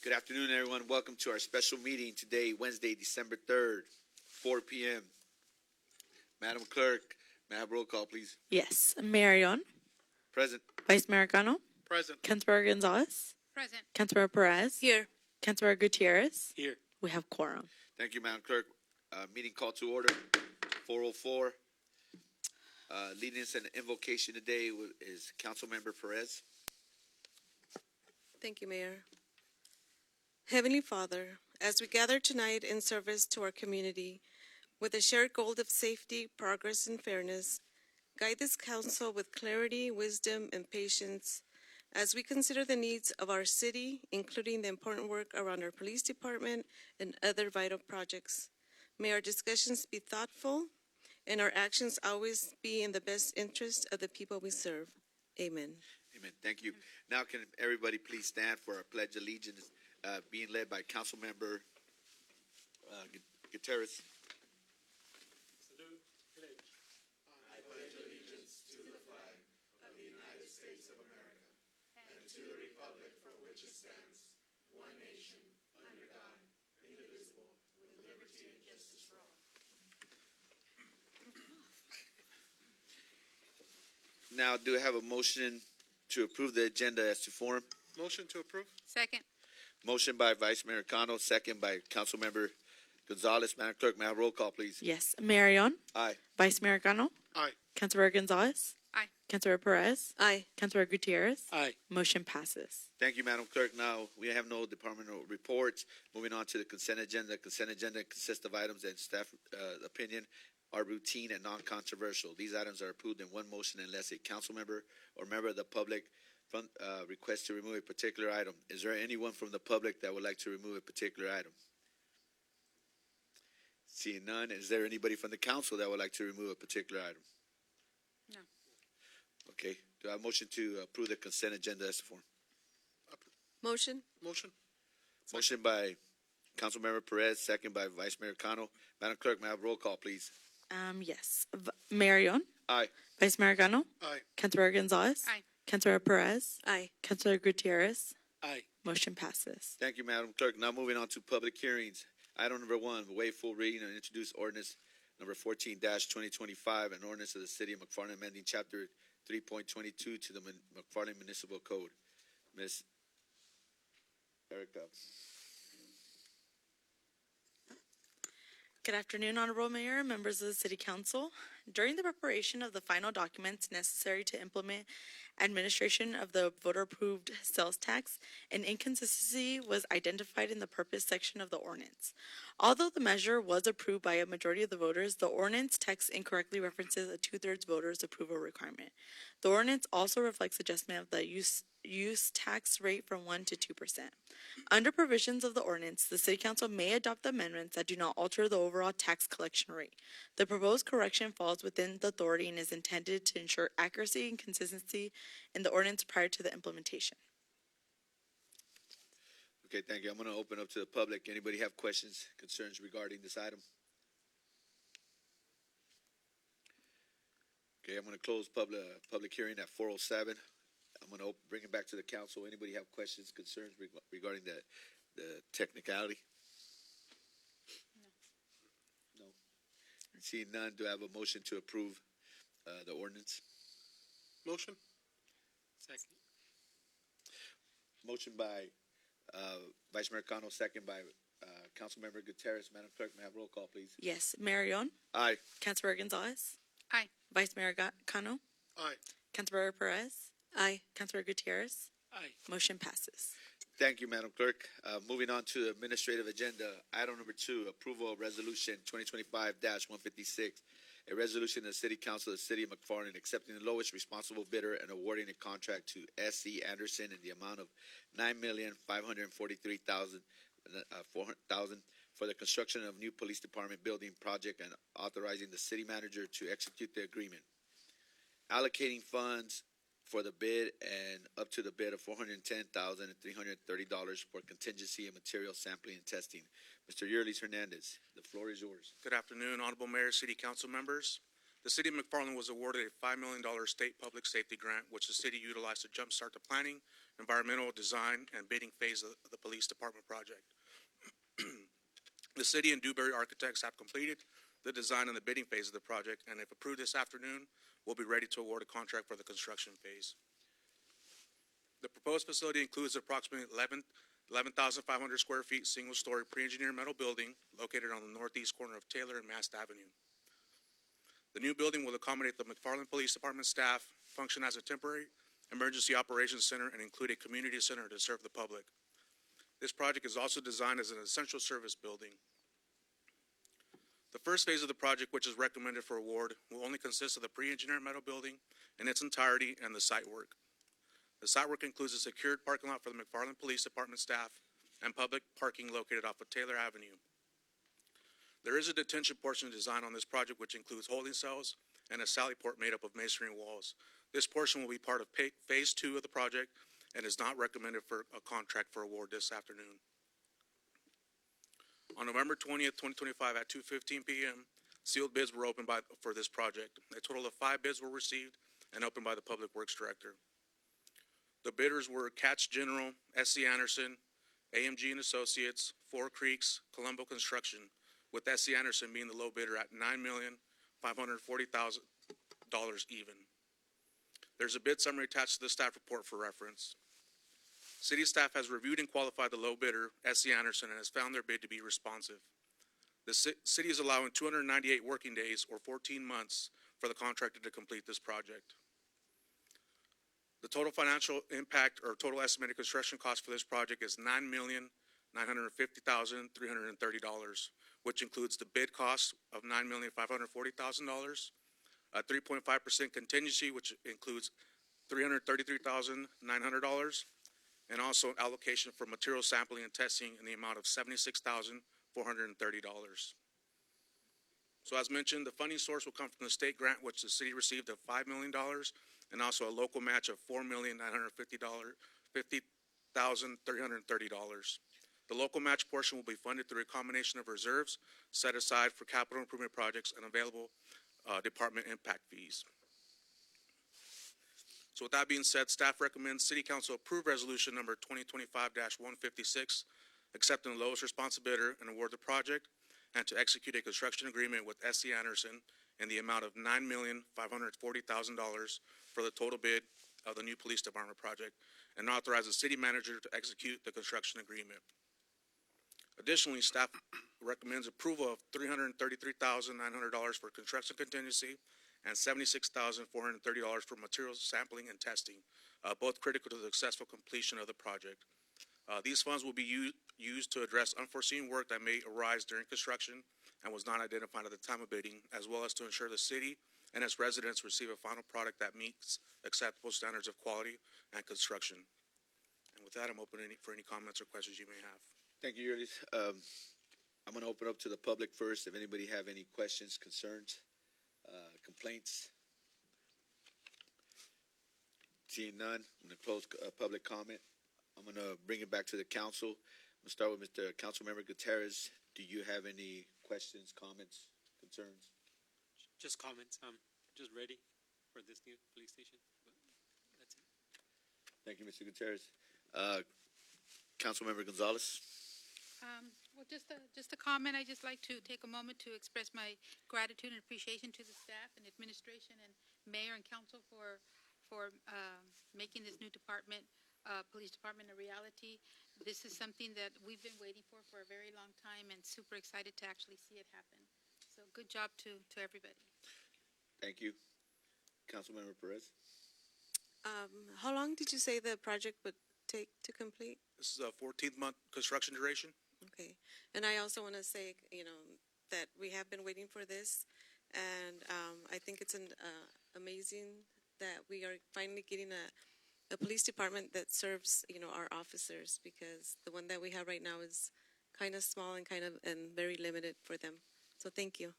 Good afternoon, everyone. Welcome to our special meeting today, Wednesday, December 3rd, 4 p.m. Madam Clerk, may I have roll call, please? Yes. Marion. Present. Vice Mayor Cano. Present. Councilmember Gonzalez. Present. Councilmember Perez. Here. Councilmember Gutierrez. Here. We have quorum. Thank you, Madam Clerk. Meeting called to order, 4:04. Leading us in the invocation today is Councilmember Perez. Thank you, Mayor. Heavenly Father, as we gather tonight in service to our community with a shared goal of safety, progress, and fairness, guide this council with clarity, wisdom, and patience as we consider the needs of our city, including the important work around our police department and other vital projects. May our discussions be thoughtful and our actions always be in the best interest of the people we serve. Amen. Amen. Thank you. Now, can everybody please stand for our Pledge of Allegiance, being led by Councilmember Gutierrez. I pledge allegiance to the flag of the United States of America and to the republic for which it stands, one nation, under God, indivisible, with liberty and justice for all. Now, do I have a motion to approve the agenda as to form? Motion to approve? Second. Motion by Vice Mayor Cano, second by Councilmember Gonzalez. Madam Clerk, may I have roll call, please? Yes. Marion. Aye. Vice Mayor Cano. Aye. Councilmember Gonzalez. Aye. Councilmember Perez. Aye. Councilmember Gutierrez. Aye. Motion passes. Thank you, Madam Clerk. Now, we have no departmental reports. Moving on to the consent agenda. Consent agenda consists of items that staff opinion are routine and non-controversial. These items are approved in one motion unless a council member or member of the public requests to remove a particular item. Is there anyone from the public that would like to remove a particular item? Seeing none, is there anybody from the council that would like to remove a particular item? No. Okay. Do I have a motion to approve the consent agenda as form? Motion? Motion? Motion by Councilmember Perez, second by Vice Mayor Cano. Madam Clerk, may I have roll call, please? Yes. Marion. Aye. Vice Mayor Cano. Aye. Councilmember Gonzalez. Aye. Councilmember Perez. Aye. Councilmember Gutierrez. Aye. Motion passes. Thank you, Madam Clerk. Now moving on to public hearings. Item number 1, waive full reading and introduce ordinance number 14-2025, an ordinance of the City of McFarland amending Chapter 3.22 to the McFarland Municipal Code. Ms. Erica. Good afternoon, Honorable Mayor, members of the City Council. During the preparation of the final documents necessary to implement administration of the voter-approved sales tax, an inconsistency was identified in the purpose section of the ordinance. Although the measure was approved by a majority of the voters, the ordinance text incorrectly references a 2/3 voters approval requirement. The ordinance also reflects adjustment of the use tax rate from 1% to 2%. Under provisions of the ordinance, the City Council may adopt amendments that do not alter the overall tax collection rate. The proposed correction falls within the authority and is intended to ensure accuracy and consistency in the ordinance prior to the implementation. Okay, thank you. I'm going to open up to the public. Anybody have questions, concerns regarding this item? Okay, I'm going to close public hearing at 4:07. I'm going to bring it back to the council. Anybody have questions, concerns regarding the technicality? No. Seeing none, do I have a motion to approve the ordinance? Motion? Second. Motion by Vice Mayor Cano, second by Councilmember Gutierrez. Madam Clerk, may I have roll call, please? Yes. Marion. Aye. Councilmember Gonzalez. Aye. Vice Mayor Cano. Aye. Councilmember Perez. Aye. Councilmember Gutierrez. Aye. Motion passes. Thank you, Madam Clerk. Moving on to the administrative agenda, item number 2, approval of resolution 2025-156, a resolution of the City Council of the City of McFarland accepting the lowest responsible bidder and awarding a contract to S.C. Anderson in the amount of $9,543,400 for the construction of new police department building project and authorizing the city manager to execute the agreement. Allocating funds for the bid and up to the bid of $410,330 for contingency and material sampling and testing. Mr. Yerlis Hernandez, the floor is yours. Good afternoon, Honorable Mayor, City Council members. The City of McFarland was awarded a $5 million state public safety grant, which the city utilized to jumpstart the planning, environmental design, and bidding phase of the police department project. The city and Dewberry Architects have completed the design and the bidding phase of the project, and if approved this afternoon, we'll be ready to award a contract for the construction phase. The proposed facility includes approximately 11,500 square feet, single-story pre-engineered metal building located on the northeast corner of Taylor and Mast Avenue. The new building will accommodate the McFarland Police Department staff, function as a temporary emergency operations center, and include a community center to serve the public. This project is also designed as an essential service building. The first phase of the project, which is recommended for award, will only consist of the pre-engineered metal building in its entirety and the site work. The site work includes a secured parking lot for the McFarland Police Department staff and public parking located off of Taylor Avenue. There is a detention portion designed on this project, which includes holding cells and a sally port made up of masonry walls. This portion will be part of phase 2 of the project and is not recommended for a contract for award this afternoon. On November 20th, 2025 at 2:15 p.m., sealed bids were opened for this project. A total of 5 bids were received and opened by the Public Works Director. The bidders were Katz General, S.C. Anderson, AMG and Associates, Four Creeks, Colombo Construction, with S.C. Anderson being the low bidder at $9,540,000 even. There's a bid summary attached to the staff report for reference. City staff has reviewed and qualified the low bidder, S.C. Anderson, and has found their bid to be responsive. The city is allowing 298 working days, or 14 months, for the contractor to complete this project. The total financial impact or total estimated construction cost for this project is $9,950,330, which includes the bid cost of $9,540,000, a 3.5% contingency, which includes $333,900, and also allocation for material sampling and testing in the amount of $76,430. So as mentioned, the funding source will come from the state grant, which the city received of $5 million, and also a local match of $4,950,330. The local match portion will be funded through a combination of reserves set aside for capital improvement projects and available department impact fees. So with that being said, staff recommends City Council approve resolution number 2025-156, accepting the lowest responsive bidder and award the project, and to execute a construction agreement with S.C. Anderson in the amount of $9,540,000 for the total bid of the new police department project, and authorize the city manager to execute the construction agreement. Additionally, staff recommends approval of $333,900 for construction contingency and $76,430 for materials sampling and testing, both critical to the successful completion of the project. These funds will be used to address unforeseen work that may arise during construction and was not identified at the time of bidding, as well as to ensure the city and its residents receive a final product that meets acceptable standards of quality and construction. And with that, I'm open for any comments or questions you may have. Thank you, Yurlis. I'm going to open up to the public first. If anybody have any questions, concerns, complaints. Seeing none, I'm going to close public comment. I'm going to bring it back to the council. I'm going to start with Mr. Councilmember Gutierrez. Do you have any questions, comments, concerns? Just comments. Just ready for this new police station. But that's it. Thank you, Mr. Gutierrez. Councilmember Gonzalez. Well, just a comment. I just like to take a moment to express my gratitude and appreciation to the staff and administration and mayor and council for making this new department, police department, a reality. This is something that we've been waiting for a very long time, and super excited to actually see it happen. So good job to everybody. Thank you. Councilmember Perez. How long did you say the project would take to complete? This is a 14-month construction duration. Okay. And I also want to say, that we have been waiting for this, and I think it's amazing that we are finally getting a police department that serves, our officers, because the one that we have right now is kind of small and very limited for them. So thank you.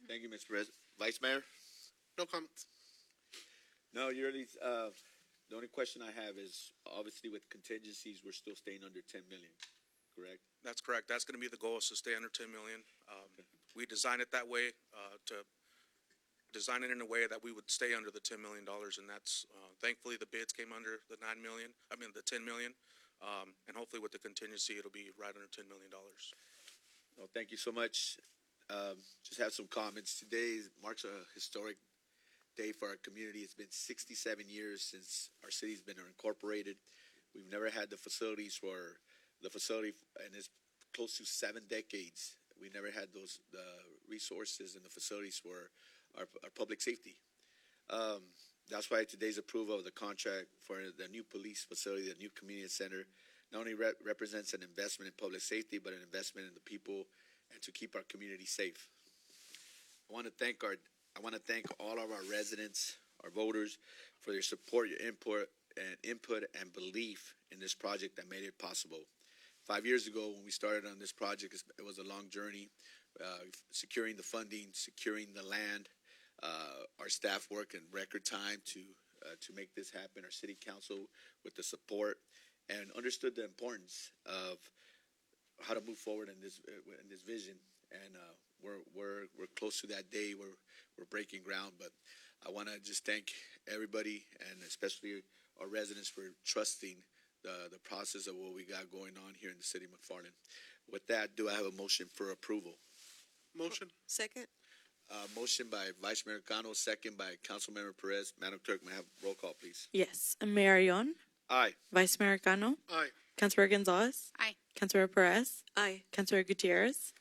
Thank you, Mr. Perez. Vice Mayor? No comments. No, Yurlis. The only question I have is, obviously with contingencies, we're still staying under 10 million, correct? That's correct. That's going to be the goal, is to stay under 10 million. we designed it that way, to design it in a way that we would stay under the $10 million, and that's, thankfully, the bids came under the the 10 million, and hopefully with the contingency, it'll be right under $10 million. Well, thank you so much. Just have some comments. Today marks a historic day for our community. It's been 67 years since our city's been incorporated. We've never had the facility, and it's close to 7 decades. We never had the resources and the facilities for our public safety. That's why today's approval of the contract for the new police facility, the new community center, not only represents an investment in public safety, but an investment in the people and to keep our community safe. I want to thank all of our residents, our voters, for their support, your input and belief in this project that made it possible. 5 years ago, when we started on this project, it was a long journey, securing the funding, securing the land. Our staff worked in record time to make this happen. Our city council with the support and understood the importance of how to move forward in this vision. And we're close to that day where we're breaking ground. But I want to just thank everybody, and especially our residents, for trusting the process of what we got going on here in the city of McFarland. With that, do I have a motion for approval? Motion. Second? Motion by Vice Mayor Cano, second by Councilmember Perez. Madam Clerk, may I have roll call, please? Yes. Mayor Yon, Aye. Vice Mayor Cano, Aye. Councilor Gonzalez, Aye. Councilor Perez, Aye. Councilor Gutierrez.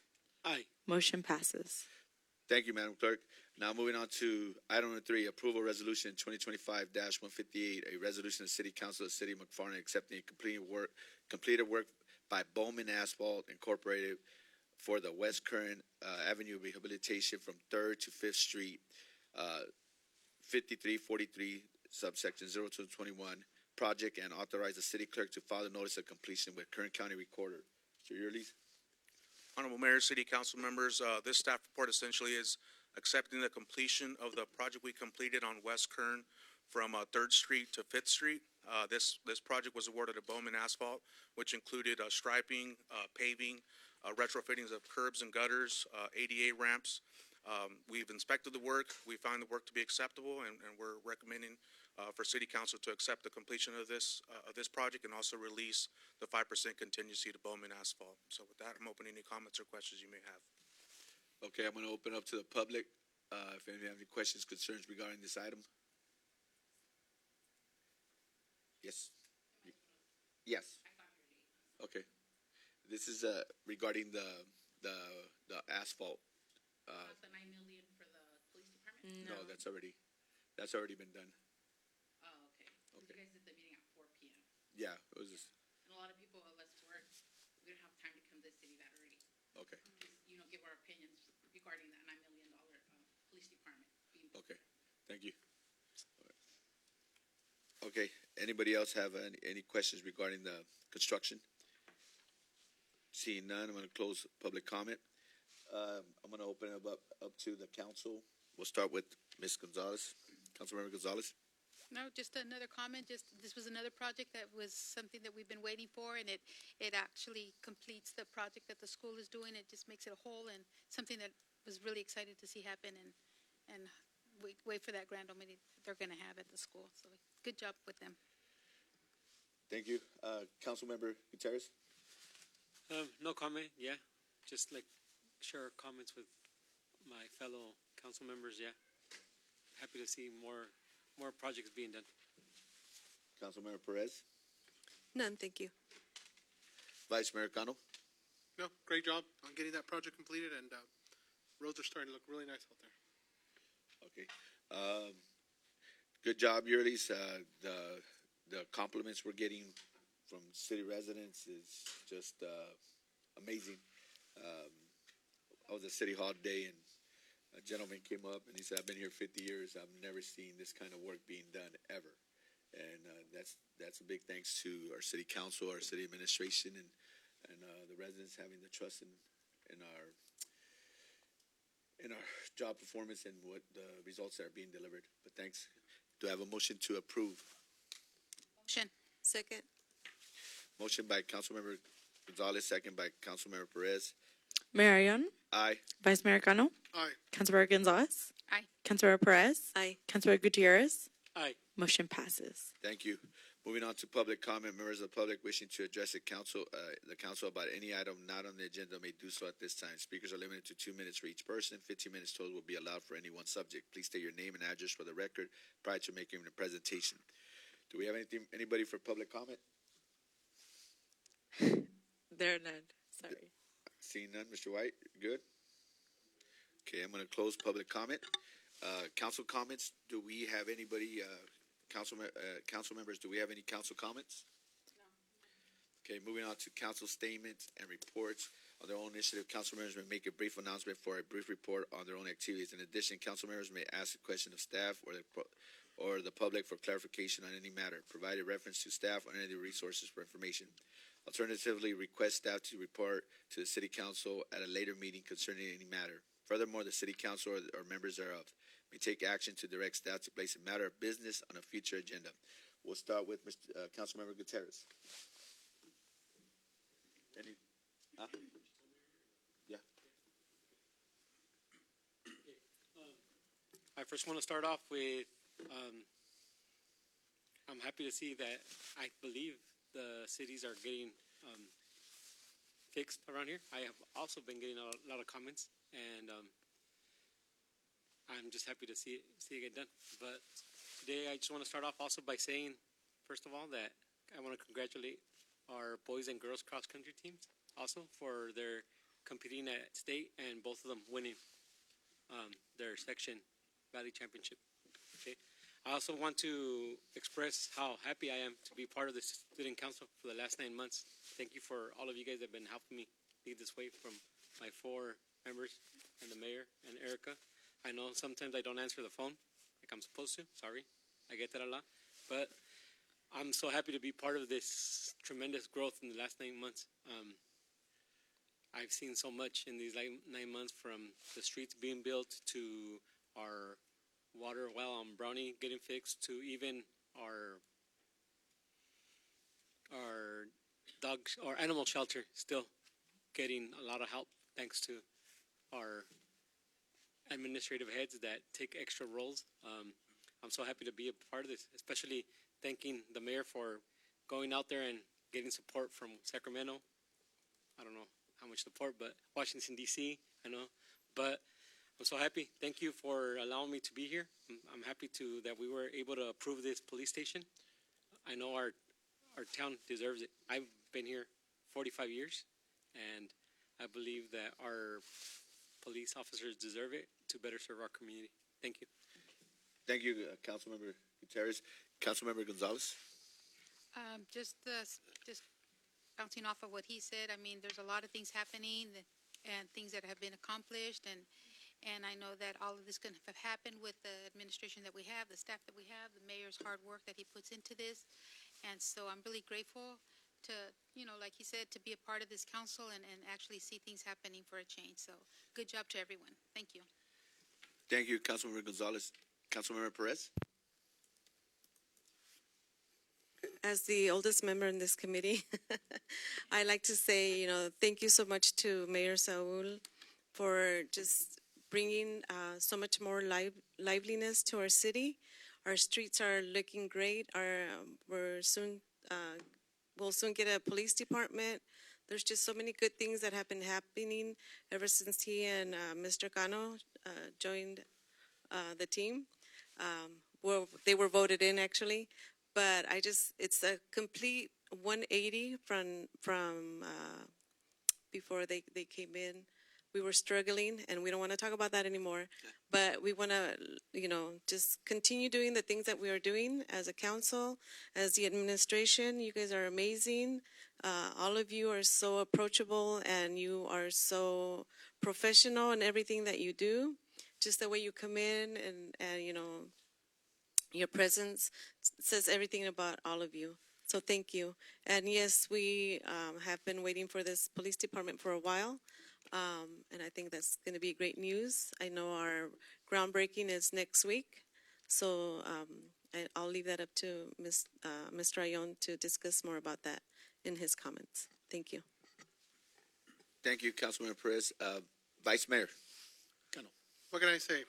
Aye. Motion passes. Thank you, Madam Clerk. Now moving on to item number 3, approval resolution 2025-158, a resolution of the City Council of the City of McFarland accepting completed work by Bowman Asphalt Incorporated for the West Current Avenue rehabilitation from 3rd to 5th Street, 5343, subsection 0221 project, and authorize the city clerk to file a notice of completion with Kern County Recorder. Mr. Yearleys? Honorable Mayor, City Council members, this staff report essentially is accepting the completion of the project we completed on West Kern from 3rd Street to 5th Street. This project was awarded to Bowman Asphalt, which included striping, paving, retrofittings of curbs and gutters, ADA ramps. We've inspected the work. We found the work to be acceptable, and we're recommending for City Council to accept the completion of this project and also release the 5% contingency to Bowman Asphalt. So with that, I'm opening any comments or questions you may have. Okay, I'm going to open up to the public. If anyone have any questions, concerns regarding this item? Yes. Yes. Okay. This is regarding the asphalt. The 9 million for the police department? No, that's already been done. Oh, okay. 'Cause you guys did the meeting at 4 p.m. Yeah, it was just, And a lot of people of us work, we don't have time to come to the city that early. okay, Just, give our opinions regarding that $9 million police department being. okay. Thank you. Okay, anybody else have any questions regarding the construction? Seeing none, I'm going to close public comment. I'm going to open it up to the council. We'll start with Ms. Gonzalez, Councilmember Gonzalez. No, just another comment. This was another project that was something that we've been waiting for, and it actually completes the project that the school is doing. It just makes it a whole, and something that was really excited to see happen, and wait for that grand opening they're going to have at the school. So good job with them. Thank you. Councilmember Gutierrez? No comment, yeah. Just share comments with my fellow council members, yeah. Happy to see more projects being done. Councilmember Perez? None, thank you. Vice Mayor Cano? No, great job on getting that project completed, and roads are starting to look really nice out there. Okay. Good job, Yearleys. The compliments we're getting from city residents is just amazing. I was at City Hall today, and a gentleman came up and he said, "I've been here 50 years. I've never seen this kind of work being done ever." And that's a big thanks to our city council, our city administration, and the residents having the trust in our job performance and what the results that are being delivered. But thanks. Do I have a motion to approve? Motion. Second? Motion by Councilmember Gonzalez, second by Councilmember Perez. Mayor Ion, Aye. Vice Mayor Cano, Aye. Councilmember Gonzalez, Aye. Councilmember Perez, Aye. Councilmember Gutierrez. Aye. Motion passes. Thank you. Moving on to public comment. Members of the public wishing to address the council about any item not on the agenda may do so at this time. Speakers are limited to 2 minutes for each person. 15 minutes total will be allowed for any one subject. Please state your name and address for the record prior to making the presentation. Do we have anybody for public comment? There are none. Sorry. Seeing none, Mr. White, good? Okay, I'm going to close public comment. Council comments, do we have anybody, council members, do we have any council comments? No. Okay, moving on to council statements and reports. On their own initiative, council members may make a brief announcement for a brief report on their own activities. In addition, council members may ask a question of staff or the public for clarification on any matter, provide a reference to staff or any of the resources for information. Alternatively, request staff to report to the city council at a later meeting concerning any matter. Furthermore, the city council or members thereof may take action to direct staff to place a matter of business on a future agenda. We'll start with Mr. Councilmember Gutierrez. Any? Yeah. I first want to start off with, I'm happy to see that I believe the cities are getting fixed around here. I have also been getting a lot of comments, and I'm just happy to see it get done. But today I just want to start off also by saying, first of all, that I want to congratulate our boys and girls cross country teams also for their competing at state and both of them winning their section Valley Championship. Okay. I also want to express how happy I am to be part of the student council for the last 9 months. Thank you for all of you guys that have been helping me lead this way, from my 4 members and the mayor and Erica. I know sometimes I don't answer the phone like I'm supposed to. Sorry. I get that a lot. But I'm so happy to be part of this tremendous growth in the last 9 months. I've seen so much in these 9 months, from the streets being built to our water well on Brownie getting fixed, to even our dogs or animal shelter still getting a lot of help, thanks to our administrative heads that take extra roles. I'm so happy to be a part of this, especially thanking the mayor for going out there and getting support from Sacramento. I don't know how much support, but Washington, D.C., I know. But I'm so happy. Thank you for allowing me to be here. I'm happy that we were able to approve this police station. I know our town deserves it. I've been here 45 years, and I believe that our police officers deserve it to better serve our community. Thank you. Thank you, Councilmember Gutierrez. Councilmember Gonzalez. Just bouncing off of what he said, I mean, there's a lot of things happening and things that have been accomplished, and I know that all of this can have happened with the administration that we have, the staff that we have, the mayor's hard work that he puts into this. And so I'm really grateful to, like he said, to be a part of this council and actually see things happening for a change. So good job to everyone. Thank you. Thank you, Councilmember Gonzalez. Councilmember Perez. As the oldest member in this committee, I like to say, thank you so much to Mayor Saul for just bringing so much more liveliness to our city. Our streets are looking great. We'll soon get a police department. There's just so many good things that have been happening ever since he and Mr. Cano joined the team. They were voted in, actually. But it's a complete 180 from before they came in. We were struggling, and we don't want to talk about that anymore. But we want to, just continue doing the things that we are doing as a council, as the administration. You guys are amazing. All of you are so approachable, and you are so professional in everything that you do. Just the way you come in and your presence says everything about all of you. So thank you. And yes, we have been waiting for this police department for a while. And I think that's going to be great news. I know our groundbreaking is next week. So I'll leave that up to Mr. Ion to discuss more about that in his comments. Thank you. Thank you, Councilman Perez. Vice Mayor. What can I say?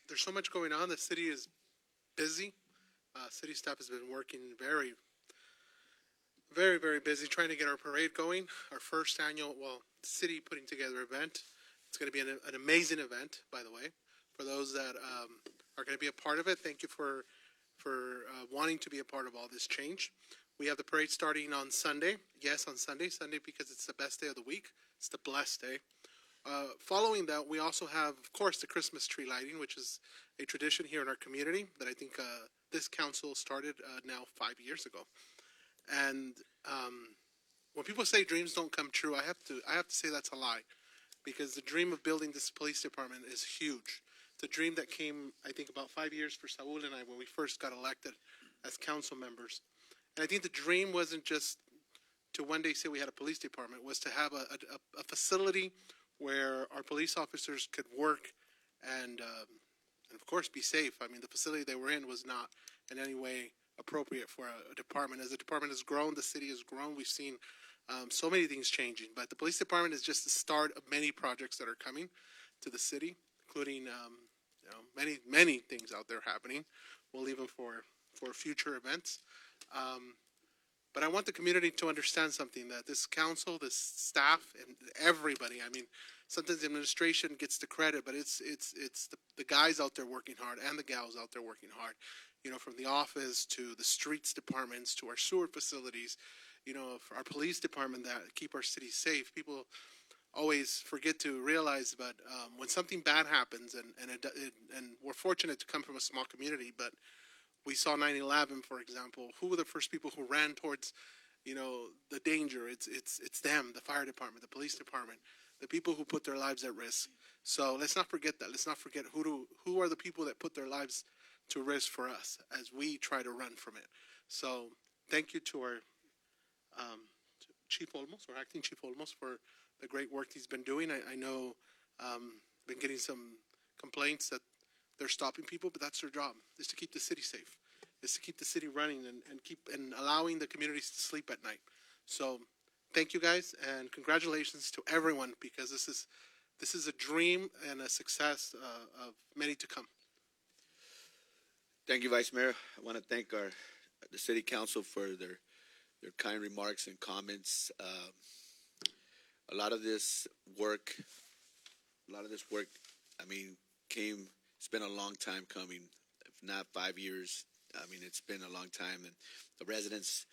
There's so much going on. The city is busy. City staff has been working very busy trying to get our parade going. Our first annual, city putting together event. It's going to be an amazing event, by the way. For those that are going to be a part of it, thank you for wanting to be a part of all this change. We have the parade starting on Sunday. Yes, on Sunday because it's the best day of the week. It's the blessed day. Following that, we also have, of course, the Christmas tree lighting, which is a tradition here in our community that I think this council started now 5 years ago. And when people say dreams don't come true, I have to say that's a lie, because the dream of building this police department is huge. It's a dream that came, I think, about 5 years for Saul and I when we first got elected as council members. And I think the dream wasn't just to one day say we had a police department, was to have a facility where our police officers could work and of course be safe. I mean, the facility they were in was not in any way appropriate for a department. As the department has grown, the city has grown. We've seen so many things changing, but the police department is just the start of many projects that are coming to the city, including many things out there happening. We'll leave them for future events. But I want the community to understand something, that this council, this staff, and everybody, I mean, sometimes the administration gets the credit, but it's the guys out there working hard and the gals out there working hard, from the office to the streets departments to our sewer facilities, for our police department that keep our city safe. People always forget to realize, but when something bad happens, and we're fortunate to come from a small community, but we saw 9/11, for example. Who were the first people who ran towards, the danger? It's them, the fire department, the police department, the people who put their lives at risk. So let's not forget that. Let's not forget who are the people that put their lives to risk for us as we try to run from it. So thank you to our Chief Olmos, or Acting Chief Olmos, for the great work he's been doing. I know been getting some complaints that they're stopping people, but that's their job, is to keep the city safe, is to keep the city running and allowing the communities to sleep at night. So thank you guys, and congratulations to everyone, because this is a dream and a success of many to come. Thank you, Vice Mayor. I want to thank the City Council for their kind remarks and comments. A lot of this work, I mean, it's been a long time coming, if not 5 years. I mean, it's been a long time, and the residents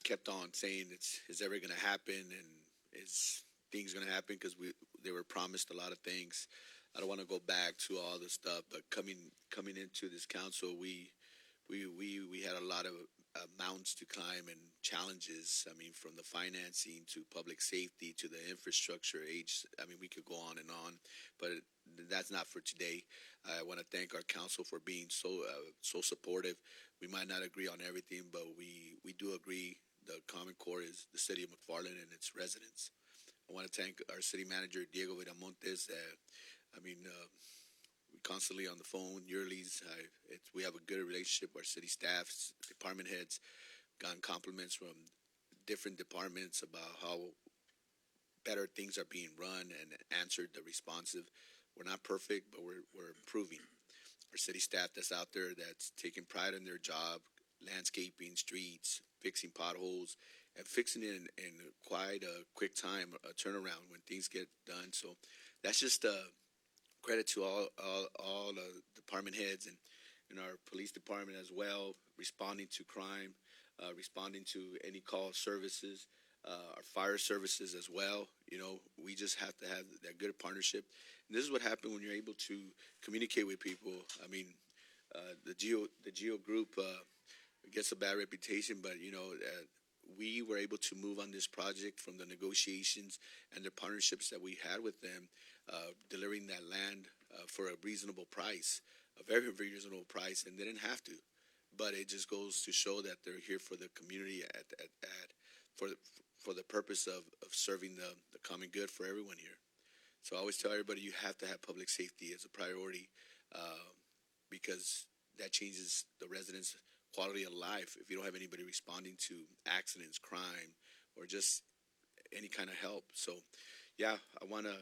kept on saying it's ever going to happen, and is things going to happen, because they were promised a lot of things. I don't want to go back to all this stuff, but coming into this council, we had a lot of mountains to climb and challenges. I mean, from the financing to public safety to the infrastructure I mean, we could go on, but that's not for today. I want to thank our council for being so supportive. We might not agree on everything, but we do agree. The common core is the city of McFarland and its residents. I want to thank our city manager, Diego Viramontes. We constantly on the phone, yearlies. We have a good relationship. Our city staffs, department heads, gotten compliments from different departments about how better things are being run and answered the responsive. We're not perfect, but we're improving. Our city staff that's out there, that's taking pride in their job, landscaping, streets, fixing potholes, and fixing it in quite a quick time, a turnaround when things get done. So that's just credit to all the department heads and our police department as well, responding to crime, responding to any call services, our fire services as well. We just have to have that good partnership. And this is what happens when you're able to communicate with people. I mean, the Geo group gets a bad reputation, but we were able to move on this project from the negotiations and the partnerships that we had with them, delivering that land for a reasonable price, a very reasonable price, and they didn't have to. But it just goes to show that they're here for the community for the purpose of serving the common good for everyone here. So I always tell everybody you have to have public safety as a priority, because that changes the residents' quality of life. If you don't have anybody responding to accidents, crime, or just any kind of help. So, yeah, I want to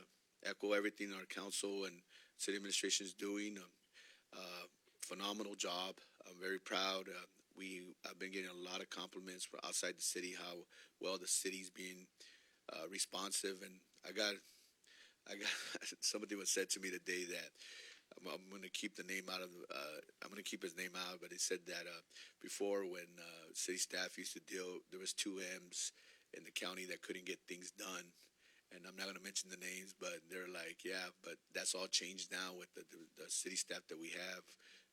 echo everything our council and city administration is doing. Phenomenal job. I'm very proud. I've been getting a lot of compliments from outside the city how well the city's being responsive, and I got somebody was said to me today that I'm going to keep the name out of. I'm going to keep his name out, but he said that before when city staff used to deal, there was 2 M's in the county that couldn't get things done, and I'm not going to mention the names, but they're like, yeah, but that's all changed now with the city staff that we have.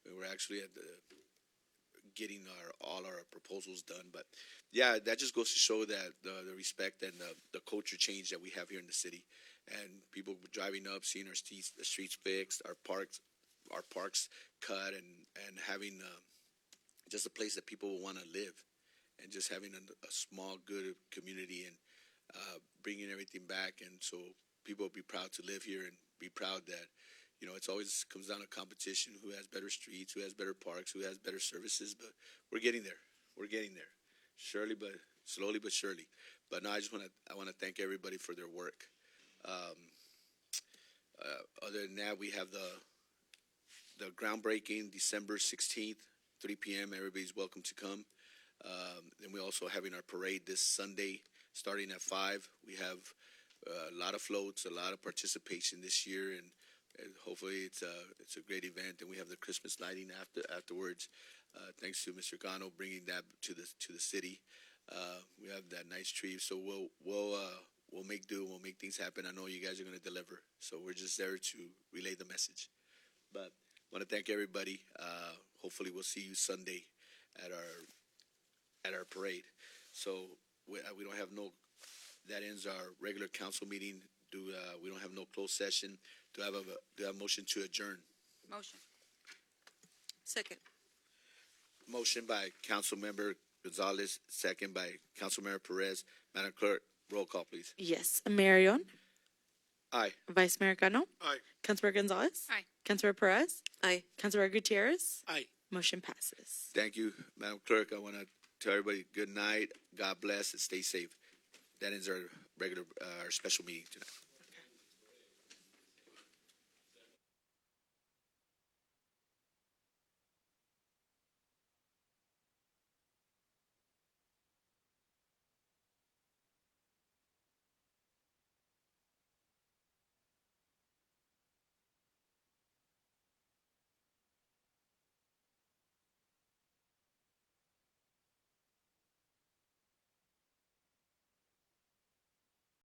We're actually at getting all our proposals done, but yeah, that just goes to show that the respect and the culture change that we have here in the city, and people driving up, seeing the streets fixed, our parks cut, and having just a place that people will want to live, and just having a small good community, and bringing everything back, and so people will be proud to live here and be proud that. It's always comes down to competition. Who has better streets? Who has better parks? Who has better services? But we're getting there. We're getting there, slowly but surely. But no, I want to thank everybody for their work. Other than that, we have the groundbreaking December 16th, 3 p.m. Everybody's welcome to come. Then we're also having our parade this Sunday, starting at 5. We have a lot of floats, a lot of participation this year, and hopefully it's a great event. And we have the Christmas lighting afterwards. Thanks to Mr. Gano bringing that to the city. We have that nice tree, so we'll make do. We'll make things happen. I know you guys are going to deliver, so we're just there to relay the message. But I want to thank everybody. Hopefully we'll see you Sunday at our parade. So we don't have that ends our regular council meeting. We don't have no closed session. Do I have a motion to adjourn? Motion. Second. Motion by Councilmember Gonzalez, second by Councilmember Perez. Madam Clerk, roll call, please. Yes. Mayor Yon, Aye. Vice Mayor Cano, Aye. Councilor Gonzalez, Aye. Councilor Perez, Aye. Councilor Gutierrez. Aye. Motion passes. Thank you, Madam Clerk. I want to tell everybody good night. God bless and stay safe. That ends our special meeting tonight.